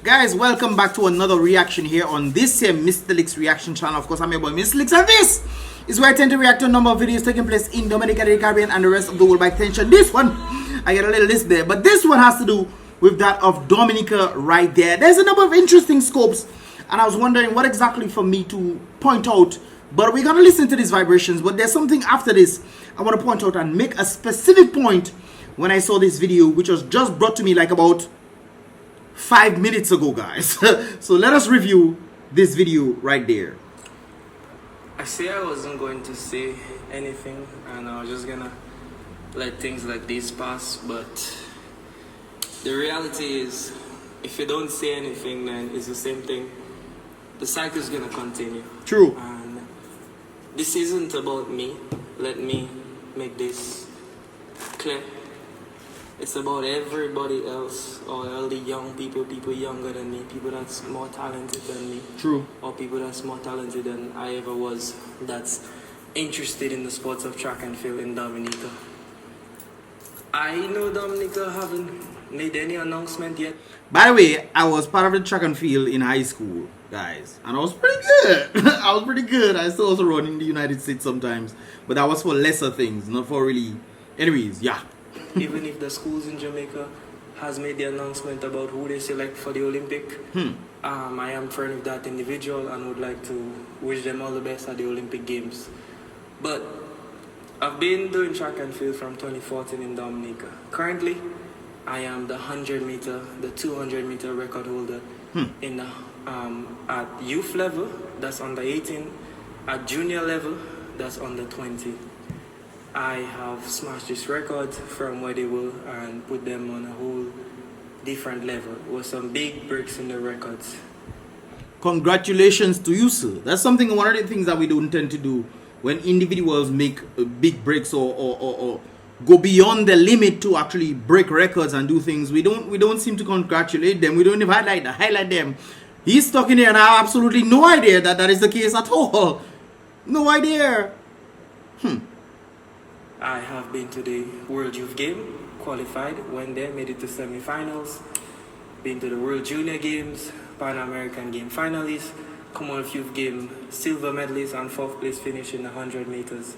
Guys, welcome back to another reaction here on this here Mystelics reaction channel. Of course, I'm your boy Mystelics, and this is where I tend to react to a number of videos taking place in Dominica, the Caribbean, and the rest of the world by extension. This one, I got a little list there, but this one has to do with that of Dominica right there. There's a number of interesting scopes, and I was wondering what exactly for me to point out, but we're gonna listen to these vibrations. But there's something after this I want to point out and make a specific point when I saw this video, which was just brought to me like about 5 minutes ago, guys. So let us review this video right there. I say I wasn't going to say anything and I was just gonna let things like this pass, but the reality is if you don't say anything, then it's the same thing. The cycle is gonna continue. True. And this isn't about me. Let me make this clear. It's about everybody else, or all the young people, people younger than me, people that's more talented than me. True. Or people that's more talented than I ever was, that's interested in the sports of track and field in Dominica. I know Dominica haven't made any announcement yet. By the way, I was part of the track and field in high school, guys, and I was pretty good. I was pretty good. I still also run in the United States sometimes, but that was for lesser things, not for really. Anyways, yeah. Even if the schools in Jamaica has made the announcement about who they select for the Olympic, I am friend with that individual and would like to wish them all the best at the Olympic Games. But I've been doing track and field from 2014 in Dominica. Currently, I am the 100 meter, the 200 meter record holder in the, at youth level, that's under 18, at junior level, that's under 20. I have smashed this record from where they were and put them on a whole different level with some big breaks in the records. Congratulations to you, sir. That's something, one of the things that we don't tend to do when individuals make big breaks or go beyond the limit to actually break records and do things. We don't seem to congratulate them. We don't even highlight them. He's talking here and I have absolutely no idea that that is the case at all. No idea. I have been to the World Youth Game, qualified, went there, made it to semi-finals, been to the World Junior Games, Pan American Game finalists, Commonwealth Youth Game silver medalist, and 4th place finish in the 100 meters.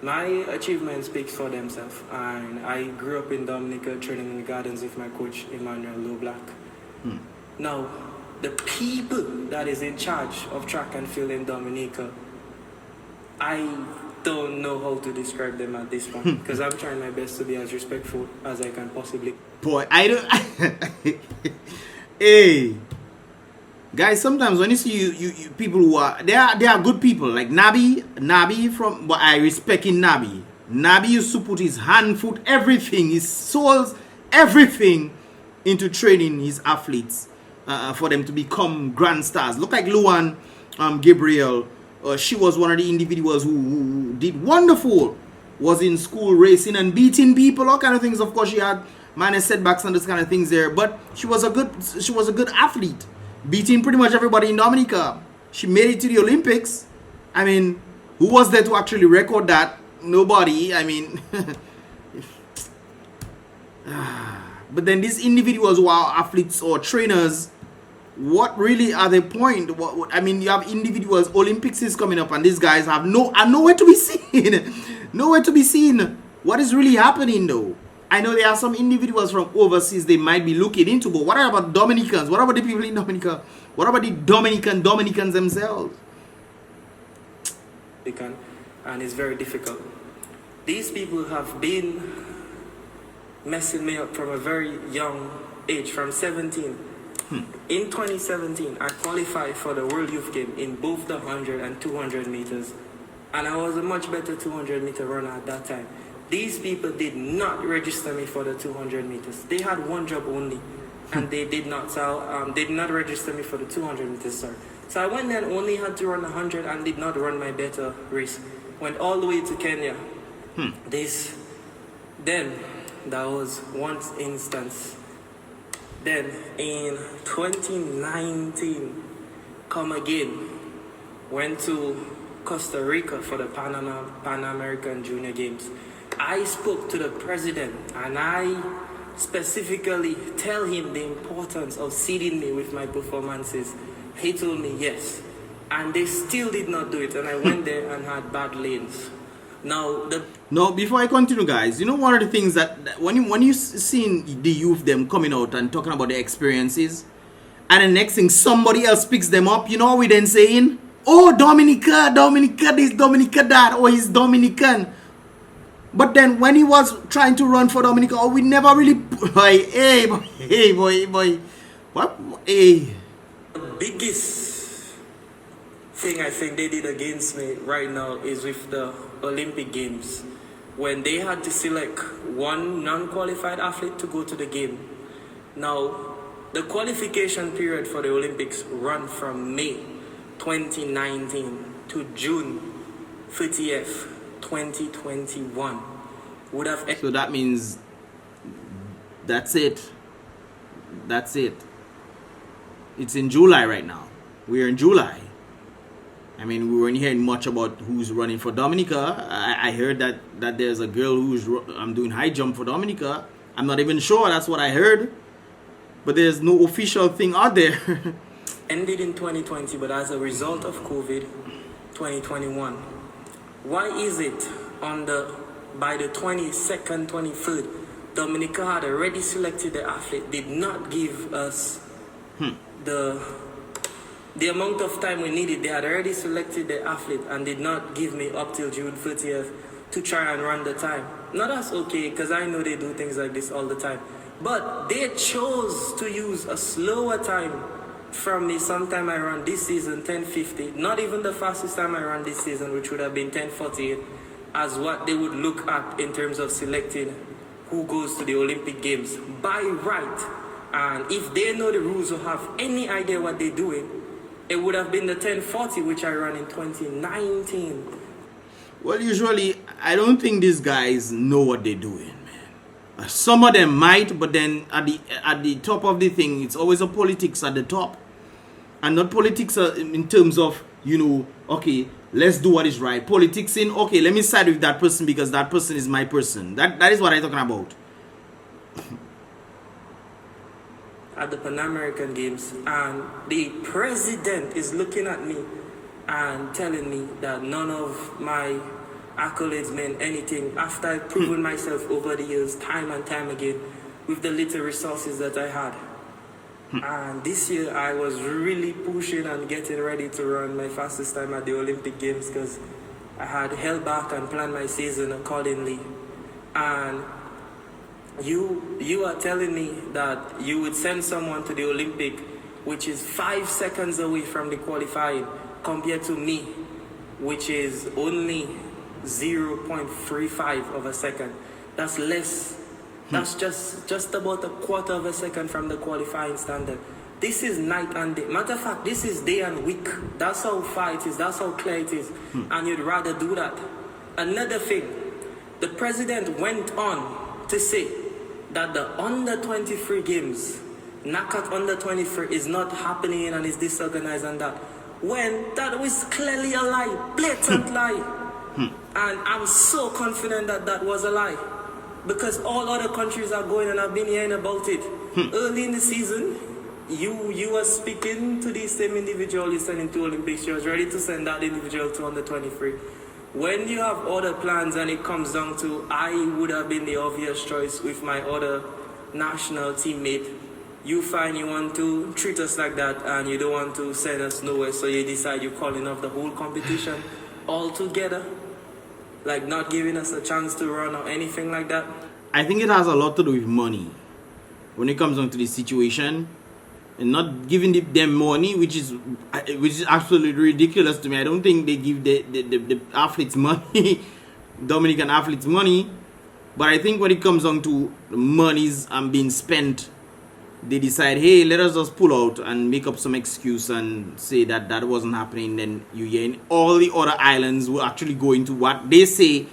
My achievements speak for themselves, and I grew up in Dominica training in the gardens with my coach, Emmanuel Low-Black. Now, the people that is in charge of track and field in Dominica, I don't know how to describe them at this point because I'm trying my best to be as respectful as I can possibly. Boy, I don't. Hey, guys, sometimes when you see you people who are they are good people like Nabi from what I respect in Nabi. Nabi used to put his hand, foot, everything, his souls, everything into training his athletes for them to become grand stars. Look like Luan Gabriel. She was one of the individuals who did wonderful, was in school racing and beating people, all kind of things. Of course, she had minor setbacks and those kind of things there, but she was a good athlete, beating pretty much everybody in Dominica. She made it to the Olympics. I mean, who was there to actually record that? Nobody. I mean, but then these individuals who are athletes or trainers, what really are the point? I mean, you have individuals. Olympics is coming up, and these guys have nowhere to be seen. Nowhere to be seen. What is really happening, though? I know there are some individuals from overseas they might be looking into, but what about Dominicans? What about the people in Dominica? What about the Dominicans themselves? And it's very difficult. These people have been messing me up from a very young age, from 17. In 2017, I qualified for the World Youth Game in both the 100 and 200 meters. And I was a much better 200 meter runner at that time. These people did not register me for the 200 meters. They had one job only, and they did not register me for the 200 meters, sorry. So I went there and only had to run 100 and did not run my better race. Went all the way to Kenya. Then, that was one instance. Then in 2019, come again, went to Costa Rica for the Pan American Junior Games. I spoke to the president and I specifically tell him the importance of seeding me with my performances, he told me yes. And they still did not do it, and I went there and had bad lanes. Now, before I continue, guys, you know, one of the things that when you seen the youth them coming out and talking about their experiences, and the next thing somebody else picks them up, you know what we then saying? Oh, Dominica this, Dominica that, or he's Dominican. But then when he was trying to run for Dominica, oh, we never really, boy, what, hey. The biggest thing I think they did against me right now is with the Olympic Games, when they had to select one non-qualified athlete to go to the game. Now, the qualification period for the Olympics run from May 2019 to June 30th, 2021. So that means that's it. It's in July right now. We're in July. I mean, we weren't hearing much about who's running for Dominica. I heard that there's a girl who's doing high jump for Dominica. I'm not even sure. That's what I heard. But there's no official thing out there. Ended in 2020, but as a result of COVID, 2021. Why is it by the 22nd, 23rd, Dominica had already selected the athlete, did not give us the amount of time we needed. They had already selected the athlete and did not give me up till June 30th to try and run the time. Now that's okay, because I know they do things like this all the time. But they chose to use a slower time from me. Sometime I ran this season 10:50, not even the fastest time I ran this season, which would have been 10:48, as what they would look at in terms of selecting who goes to the Olympic Games by right. And if they know the rules or have any idea what they're doing, it would have been the 10:40, which I ran in 2019. Well, usually, I don't think these guys know what they're doing, man. Some of them might, but then at the top of the thing, it's always a politics at the top. And not politics in terms of, you know, okay, let's do what is right. Politics in, okay, let me side with that person because that person is my person. That is what I'm talking about. At the Pan American Games, and the president is looking at me and telling me that none of my accolades meant anything after I've proven myself over the years time and time again with the little resources that I had. And this year I was really pushing and getting ready to run my fastest time at the Olympic Games because I had held back and planned my season accordingly. And you are telling me that you would send someone to the Olympic which is 5 seconds away from the qualifying compared to me, which is only 0.35 of a second. That's less. That's just about a quarter of a second from the qualifying standard. This is night and day. Matter of fact, this is day and week. That's how far it is. That's how clear it is. And you'd rather do that. Another thing, the president went on to say that the under 23 games, knockout under 23 is not happening and is disorganized and that. When that was clearly a lie, blatant lie. And I'm so confident that that was a lie. Because all other countries are going and I've been hearing about it. Early in the season, you were speaking to the same individual you're sending to Olympics. You was ready to send that individual to under 23. When you have other plans and it comes down to I would have been the obvious choice with my other national teammate, you find you want to treat us like that and you don't want to send us nowhere, so you decide you're calling off the whole competition altogether, like not giving us a chance to run or anything like that. I think it has a lot to do with money when it comes down to this situation, and not giving them money, which is absolutely ridiculous to me. I don't think they give the athletes money, Dominican athletes money, but I think when it comes down to monies and being spent, they decide, hey, let us just pull out and make up some excuse and say that that wasn't happening. Then you hear all the other islands will actually go into what they say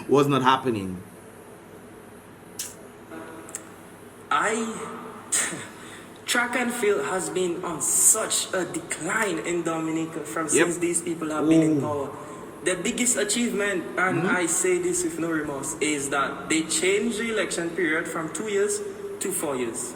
was not happening. Track and field has been on such a decline in Dominica since these people have been in power. the biggest achievement, and I say this with no remorse, is that they changed the election period from 2 years to 4 years.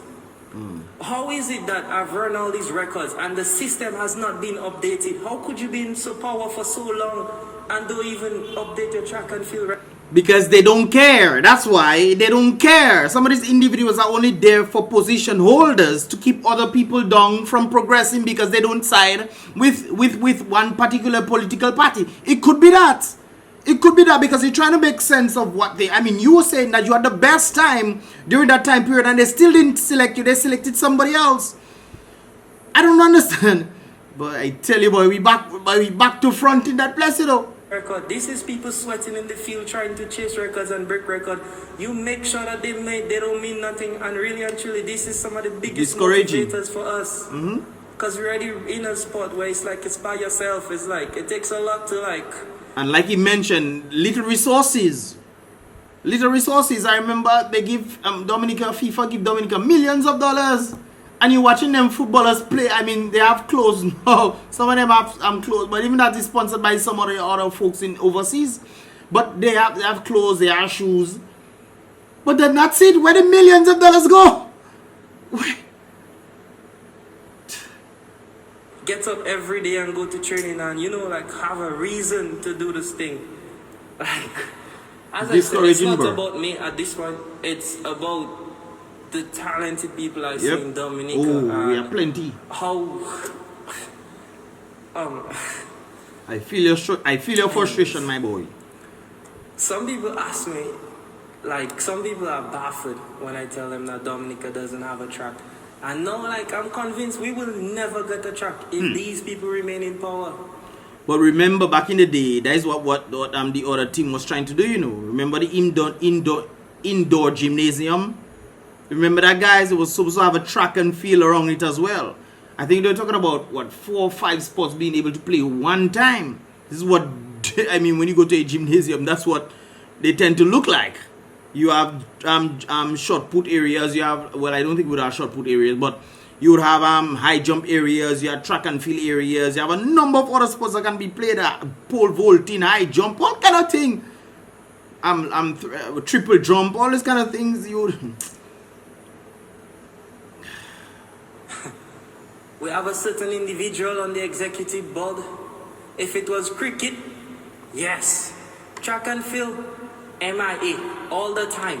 How is it that I've run all these records and the system has not been updated? How could you be in so power for so long and don't even update your track and field record? Because they don't care. That's why they don't care. Some of these individuals are only there for position holders to keep other people down from progressing because they don't side with one particular political party. It could be that. It could be that because they're trying to make sense of what they... I mean, you were saying that you had the best time during that time period and they still didn't select you. They selected somebody else. I don't understand. But I tell you, boy, we back to front in that place, you know. Record. This is people sweating in the field trying to chase records and break record. You make sure that they don't mean nothing, and really and truly this is some of the biggest motivators for us. Because we're already in a spot where it's like it's by yourself. It's like it takes a lot to like. And like he mentioned, little resources. I remember they give Dominica, FIFA give Dominica millions of dollars. And you're watching them footballers play. I mean, they have clothes now. Some of them have clothes, but even that is sponsored by some of the other folks in overseas. But they have clothes, they have shoes. But then that's it. Where the millions of dollars go? Get up every day and go to training and, you know, like have a reason to do this thing. Like, as I said, it's not about me at this point. It's about the talented people I see in Dominica. Oh, we have plenty. How I feel your frustration, my boy. Some people ask me, like some people are baffled when I tell them that Dominica doesn't have a track. And now, like, I'm convinced we will never get a track if these people remain in power. But remember, back in the day, that is what the other team was trying to do, you know. Remember the indoor gymnasium? Remember that, guys? It was supposed to have a track and field around it as well. I think they were talking about, what, 4 or 5 spots being able to play one time. This is what, I mean, when you go to a gymnasium, that's what they tend to look like. You have short put areas. You have, well, I don't think we would have short put areas, but you would have high jump areas. You have track and field areas. You have a number of other sports that can be played at pole vaulting, high jump, all kind of thing. Triple jump, all these kind of things. We have a certain individual on the executive board. If it was cricket, yes. Track and field, MIA, all the time.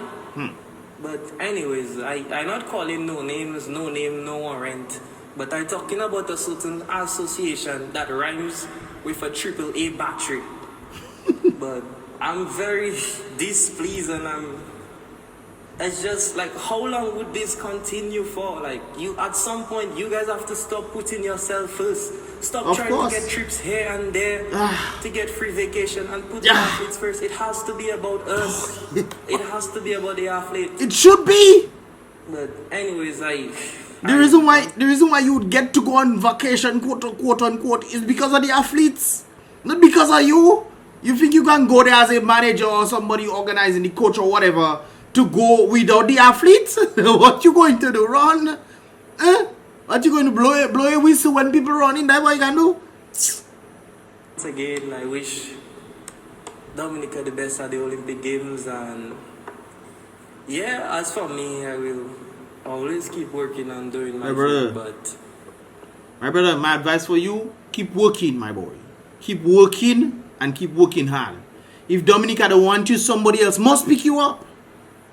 But anyways, I'm not calling no names, no name, no warrant. But I'm talking about a certain association that rhymes with a AAA battery. But I'm very displeased and it's just like, how long would this continue for? Like, at some point, you guys have to stop putting yourself first. Stop trying to get trips here and there to get free vacation and put the athletes first. It has to be about us. It has to be about the athletes. It should be. But anyways, the reason why you would get to go on vacation, quote unquote, is because of the athletes, not because of you. You think you can go there as a manager or somebody organizing the coach or whatever to go without the athletes? What you going to do? Run? What you going to blow a whistle when people running? That's what you can do? Once again, I wish Dominica the best at the Olympic Games, and yeah, as for me, I will always keep working on doing my thing, but my brother, my advice for you, keep working, my boy. Keep working and keep working hard. If Dominica don't want you, somebody else must pick you up.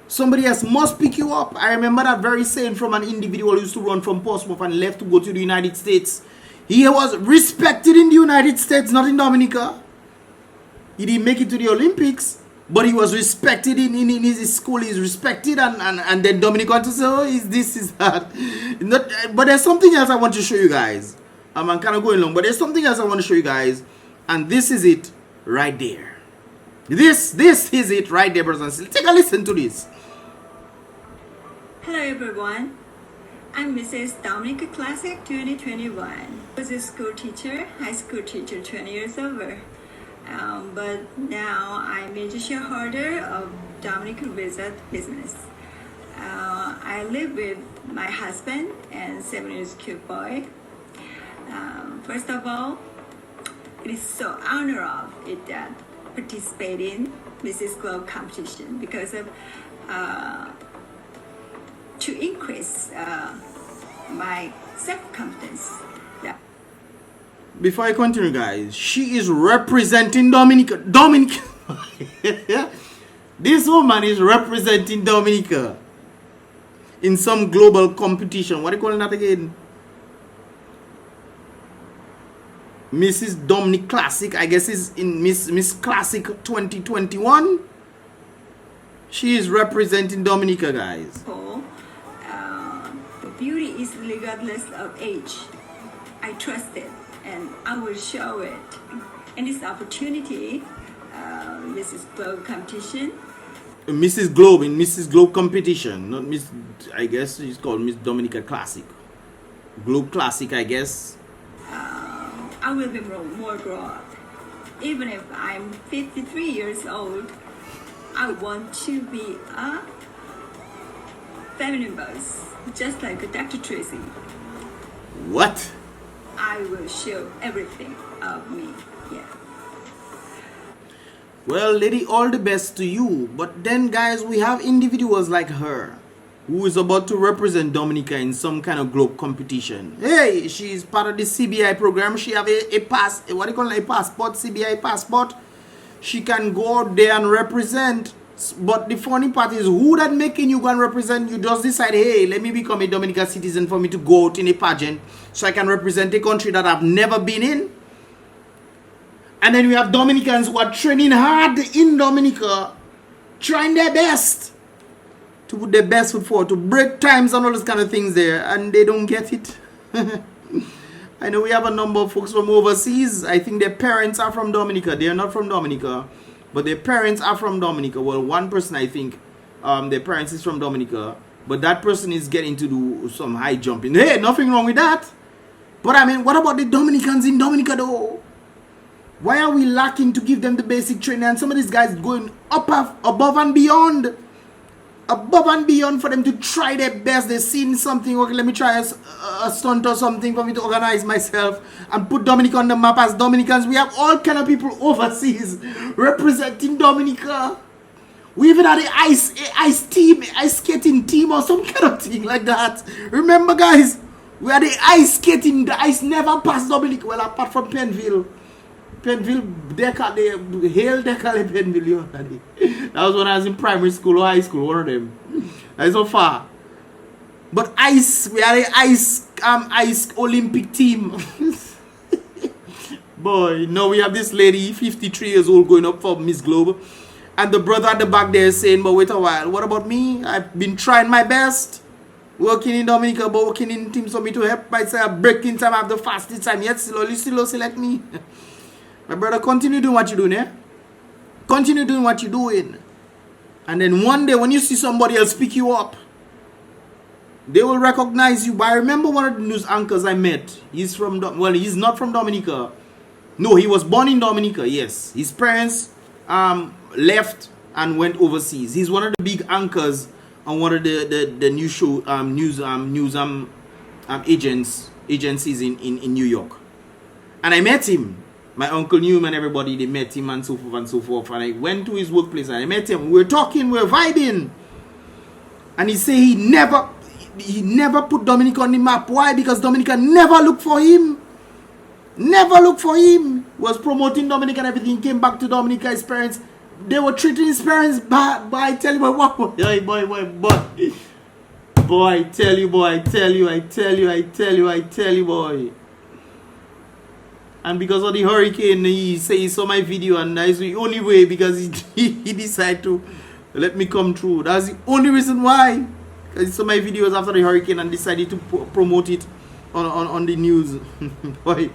Somebody else must pick you up. I remember that very saying from an individual who used to run from Portsmouth and left to go to the United States. He was respected in the United States, not in Dominica. He didn't make it to the Olympics, but he was respected in his school. He's respected, and then Dominica went to say, oh, is this, is that. But there's something else I want to show you guys. I'm kind of going long, but there's something else I want to show you guys. And this is it right there. This is it right there, brothers and sisters. Take a listen to this. Hello everyone, I'm Mrs. Dominica Classic 2021. I was a school teacher, high school teacher, 20 years over. But now I'm major shareholder of Dominica Resort business. I live with my husband and 7 years cute boy. First of all, it is so honor of it that participate in Mrs. Globe competition because of to increase my self-confidence. Yeah. Before I continue, guys, she is representing Dominica. Dominica. This woman is representing Dominica in some global competition. What do you call that again? Mrs. Dominic Classic, I guess, is in Miss Classic 2021. She is representing Dominica, guys. The beauty is regardless of age. I trust it, and I will show it. In this opportunity, Mrs. Globe competition. Mrs. Globe in Mrs. Globe competition, not Miss. I guess she's called Miss Dominica Classic. Globe Classic, I guess. I will be more grown up. Even if I'm 53 years old, I want to be a feminine boss, just like Dr. Tracy. What? I will show everything of me. Yeah. Well, lady, all the best to you. But then, guys, we have individuals like her who is about to represent Dominica in some kind of globe competition. Hey, she's part of the CBI program. She have a passport, CBI passport. She can go out there and represent. But the funny part is, who that making you go and represent? You just decide, hey, let me become a Dominica citizen for me to go out in a pageant so I can represent a country that I've never been in. And then we have Dominicans who are training hard in Dominica, trying their best to put their best foot forward, to break times and all those kind of things there, and they don't get it. I know we have a number of folks from overseas. I think their parents are from Dominica. They are not from Dominica, but their parents are from Dominica. Well, one person, I think, their parents is from Dominica, but that person is getting to do some high jumping. Hey, nothing wrong with that. But I mean, what about the Dominicans in Dominica though? Why are we lacking to give them the basic training, and some of these guys going above and beyond? Above and beyond for them to try their best. They've seen something, okay, let me try a stunt or something for me to organize myself and put Dominica on the map as Dominicans. We have all kind of people overseas representing Dominica. We even had an ice team, ice skating team or some kind of thing like that. Remember, guys, we had the ice skating. The ice never passed Dominica. Well, apart from Penville, they hail Deca Penville. That was when I was in primary school or high school, one of them. That's so far. But ice, we had an ice Olympic team. Boy, now we have this lady, 53 years old, going up for Miss Globe. And the brother at the back there is saying, but wait a while, what about me? I've been trying my best. Working in Dominica, but working in teams for me to help myself. Breaking time, I have the fastest time. Yet still select me. My brother, continue doing what you're doing, eh? Continue doing what you're doing. And then one day when you see somebody else pick you up, they will recognize you. But I remember one of the news anchors I met. He's from, well, he's not from Dominica. No, he was born in Dominica, yes. His parents left and went overseas. He's one of the big anchors on one of the news show agencies in New York. And I met him. My uncle knew him and everybody, they met him and so forth and so forth. And I went to his workplace and I met him. We were talking, we were vibing. And he said he never put Dominica on the map. Why? Because Dominica never looked for him. Never looked for him. Was promoting Dominica and everything. Came back to Dominica, his parents. They were treating his parents bad. But I tell you, boy, I tell you, boy. And because of the hurricane, he said he saw my video, and that's the only way, because he decided to let me come through. That's the only reason why. Because he saw my videos after the hurricane and decided to promote it on the news. Boy.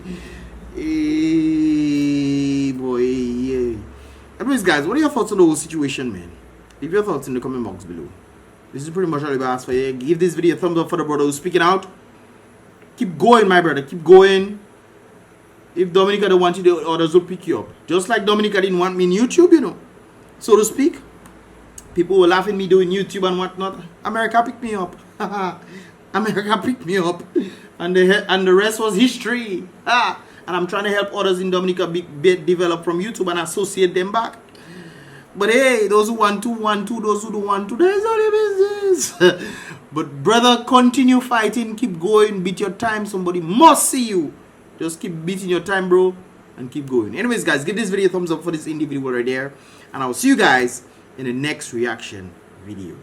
Hey, boy. Yeah. Anyways, guys, what are your thoughts on the whole situation, man? Leave your thoughts in the comment box below. This is pretty much all I've asked for you. Give this video a thumbs up for the brother who's speaking out. Keep going, my brother. Keep going. If Dominica don't want you, the others will pick you up. Just like Dominica didn't want me in YouTube, you know, so to speak. People were laughing at me doing YouTube and whatnot. America picked me up. America picked me up. And the rest was history. and I'm trying to help others in Dominica develop from YouTube and associate them back. But hey, those who want to, those who don't want to, that's all your business. But brother, continue fighting, keep going, beat your time. Somebody must see you. Just keep beating your time, bro, and keep going. Anyways, guys, give this video a thumbs up for this indie video right there, and I'll see you guys in the next reaction video.